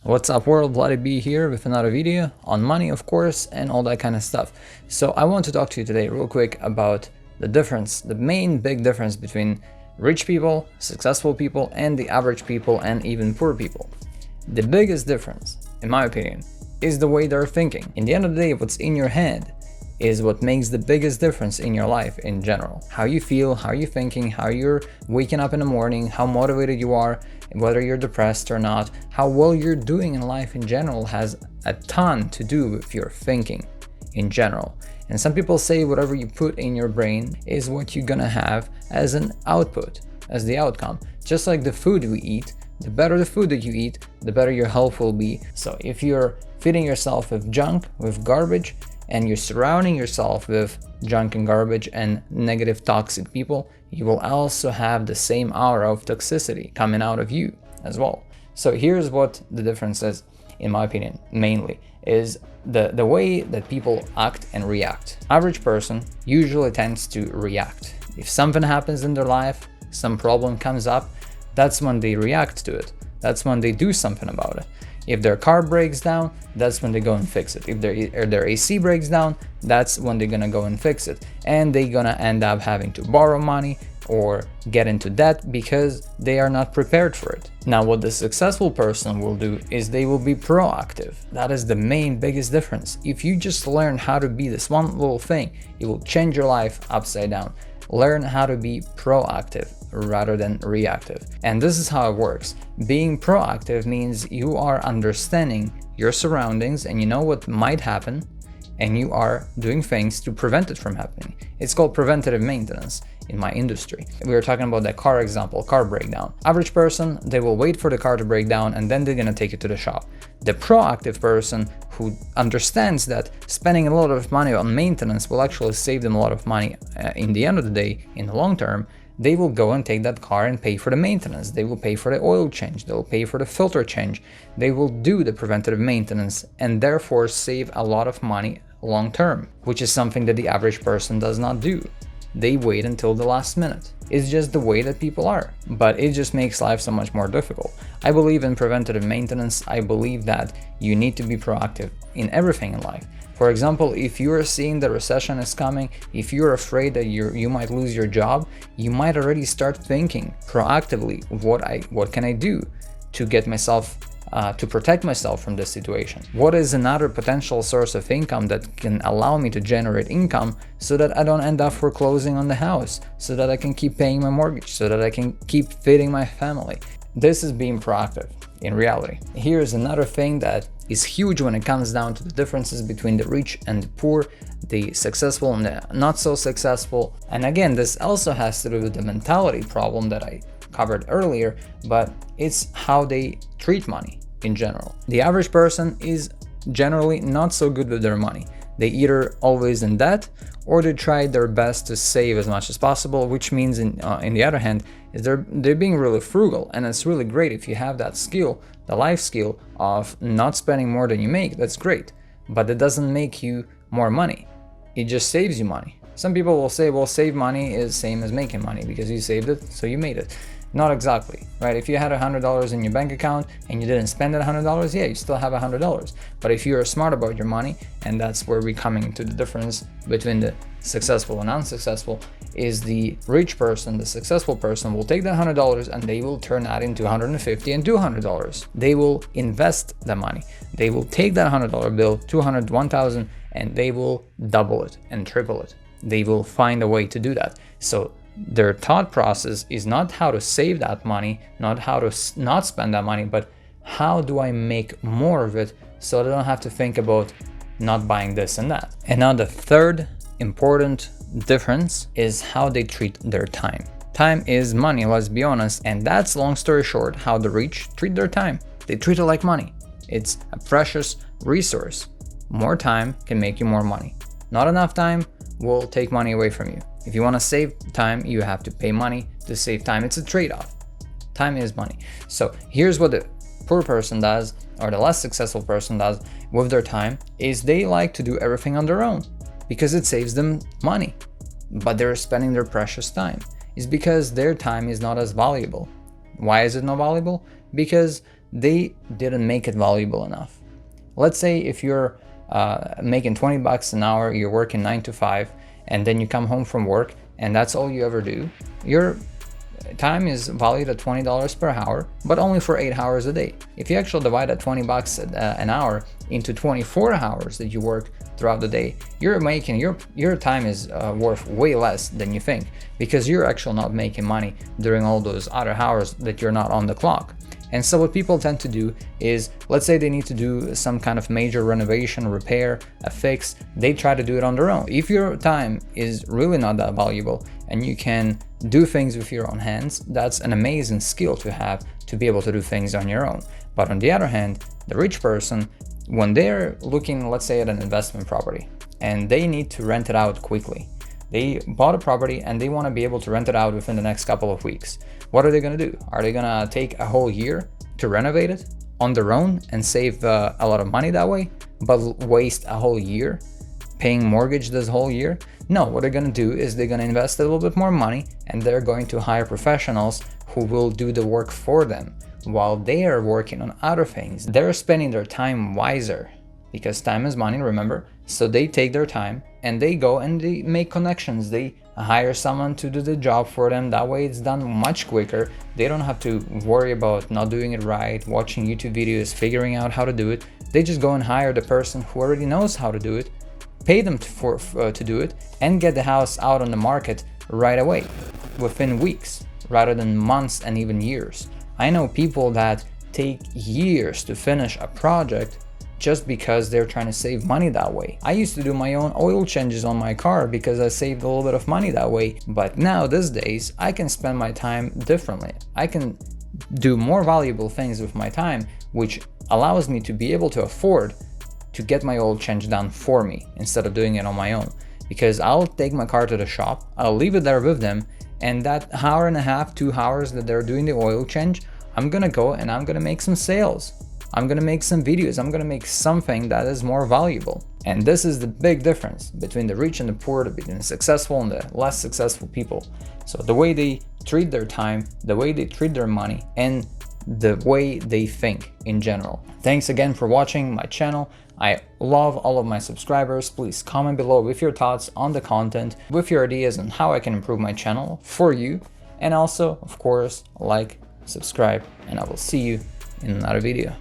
What's up world, Vladi B here with another video on money, of course, and all that kind of stuff. So I want to talk to you today real quick about the difference, the main big difference between rich people, successful people, and the average people and even poor people. The biggest difference, in my opinion, is the way they're thinking. In the end of the day, what's in your head is what makes the biggest difference in your life in general. How you feel, how you're thinking, how you're waking up in the morning, how motivated you are, whether you're depressed or not, how well you're doing in life in general has a ton to do with your thinking in general. And some people say whatever you put in your brain is what you're gonna have as an output, as the outcome. Just like the food we eat, the better the food that you eat, the better your health will be. So if you're feeding yourself with junk, with garbage, and you're surrounding yourself with junk and garbage and negative toxic people, you will also have the same aura of toxicity coming out of you as well. So here's what the difference is, in my opinion, mainly, is the way that people act and react. Average person usually tends to react. If something happens in their life, some problem comes up, that's when they react to it. That's when they do something about it. If their car breaks down, that's when they go and fix it. If their AC breaks down, that's when they're gonna go and fix it. And they're gonna end up having to borrow money or get into debt because they are not prepared for it. Now, what the successful person will do is they will be proactive. That is the main biggest difference. If you just learn how to be this one little thing, it will change your life upside down. Learn how to be proactive rather than reactive. And this is how it works. Being proactive means you are understanding your surroundings and you know what might happen, and you are doing things to prevent it from happening. It's called preventative maintenance in my industry. We were talking about that car example, car breakdown. Average person, they will wait for the car to break down and then they're gonna take it to the shop. The proactive person who understands that spending a lot of money on maintenance will actually save them a lot of money in the end of the day, in the long term, they will go and take that car and pay for the maintenance. They will pay for the oil change. They'll pay for the filter change. They will do the preventative maintenance and therefore save a lot of money long term, which is something that the average person does not do. They wait until the last minute. It's just the way that people are, but it just makes life so much more difficult. I believe in preventative maintenance. I believe that you need to be proactive in everything in life. For example, if you're seeing the recession is coming, if you're afraid that you might lose your job, you might already start thinking proactively, what can I do to get myself to protect myself from this situation? What is another potential source of income that can allow me to generate income so that I don't end up foreclosing on the house, so that I can keep paying my mortgage, so that I can keep feeding my family? This is being proactive in reality. Here's another thing that is huge when it comes down to the differences between the rich and the poor, the successful and the not so successful. And again, this also has to do with the mentality problem that I covered earlier, but it's how they treat money in general. The average person is generally not so good with their money. They either always in debt or they try their best to save as much as possible, which means in the other hand is they're being really frugal. And it's really great if you have that skill, the life skill of not spending more than you make. That's great, but it doesn't make you more money. It just saves you money. Some people will say, well, save money is same as making money because you saved it, so you made it. Not exactly, right? If you had $100 in your bank account and you didn't spend that $100, yeah, you still have $100. But if you're smart about your money, and that's where we're coming to the difference between the successful and unsuccessful, is the rich person, the successful person will take that $100 and they will turn that into $150 and $200. They will invest the money. They will take that $100 bill, 200, 1,000, and they will double it and triple it. They will find a way to do that. So their thought process is not how to save that money, not how to not spend that money, but how do I make more of it so I don't have to think about not buying this and that. And now the third important difference is how they treat their time. Time is money, let's be honest, and that's, long story short, how the rich treat their time. They treat it like money. It's a precious resource. More time can make you more money. Not enough time will take money away from you. If you want to save time, you have to pay money to save time. It's a trade-off. Time is money. So here's what the poor person does, or the less successful person does with their time, is they like to do everything on their own because it saves them money, but they're spending their precious time. It's because their time is not as valuable. Why is it not valuable? Because they didn't make it valuable enough. Let's say if you're making 20 bucks an hour, you're working 9 to 5, and then you come home from work and that's all you ever do, your time is valued at $20 per hour, but only for 8 hours a day. If you actually divide that 20 bucks an hour into 24 hours that you work throughout the day, you're making your time is worth way less than you think, because you're actually not making money during all those other hours that you're not on the clock. And so what people tend to do is, let's say they need to do some kind of major renovation, repair, a fix, they try to do it on their own. If your time is really not that valuable and you can do things with your own hands, that's an amazing skill to have, to be able to do things on your own. But on the other hand, the rich person, when they're looking, let's say, at an investment property and they need to rent it out quickly, they bought a property and they want to be able to rent it out within the next couple of weeks. What are they going to do? Are they going to take a whole year to renovate it on their own and save a lot of money that way, but waste a whole year paying mortgage this whole year? No, what they're going to do is they're going to invest a little bit more money and they're going to hire professionals who will do the work for them while they are working on other things. They're spending their time wiser, because time is money, remember? So they take their time and they go and they make connections. They hire someone to do the job for them. That way it's done much quicker. They don't have to worry about not doing it right, watching YouTube videos, figuring out how to do it. They just go and hire the person who already knows how to do it, pay them to do it, and get the house out on the market right away, within weeks, rather than months and even years. I know people that take years to finish a project just because they're trying to save money that way. I used to do my own oil changes on my car because I saved a little bit of money that way. But now, these days, I can spend my time differently. I can do more valuable things with my time, which allows me to be able to afford to get my oil change done for me instead of doing it on my own. Because I'll take my car to the shop, I'll leave it there with them, and that hour and a half, 2 hours that they're doing the oil change, I'm gonna go and I'm gonna make some sales. I'm gonna make some videos, I'm gonna make something that is more valuable. And this is the big difference between the rich and the poor, between the successful and the less successful people. So the way they treat their time, the way they treat their money, and the way they think in general. Thanks again for watching my channel. I love all of my subscribers. Please comment below with your thoughts on the content, with your ideas on how I can improve my channel for you. And also, of course, like, subscribe, and I will see you in another video.